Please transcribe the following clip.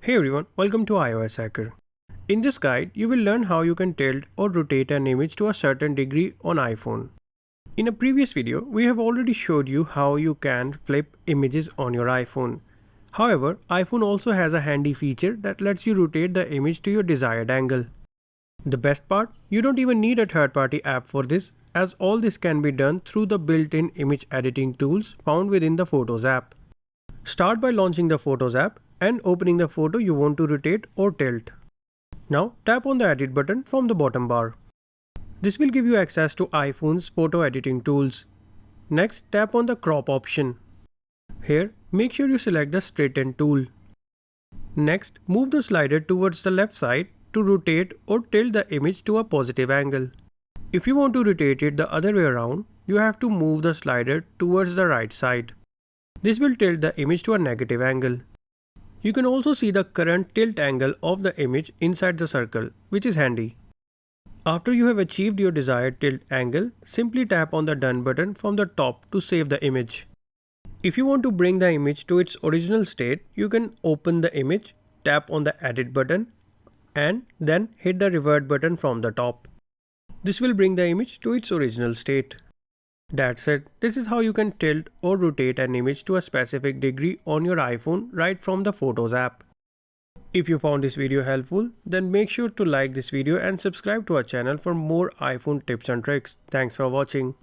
Hey everyone, welcome to iOS Hacker. In this guide, you will learn how you can tilt or rotate an image to a certain degree on iPhone. In a previous video, we have already showed you how you can flip images on your iPhone. However, iPhone also has a handy feature that lets you rotate the image to your desired angle. The best part, you don't even need a third-party app for this, as all this can be done through the built-in image editing tools found within the Photos app. Start by launching the Photos app and opening the photo you want to rotate or tilt. Now tap on the edit button from the bottom bar. This will give you access to iPhone's photo editing tools. Next, tap on the crop option. Here, make sure you select the straighten tool. Next, move the slider towards the left side to rotate or tilt the image to a positive angle. If you want to rotate it the other way around, you have to move the slider towards the right side. This will tilt the image to a negative angle. You can also see the current tilt angle of the image inside the circle, which is handy. After you have achieved your desired tilt angle, simply tap on the Done button from the top to save the image. If you want to bring the image to its original state, you can open the image, tap on the Edit button, and then hit the Revert button from the top. This will bring the image to its original state. That's it. This is how you can tilt or rotate an image to a specific degree on your iPhone right from the Photos app. If you found this video helpful, then make sure to like this video and subscribe to our channel for more iPhone tips and tricks. Thanks for watching.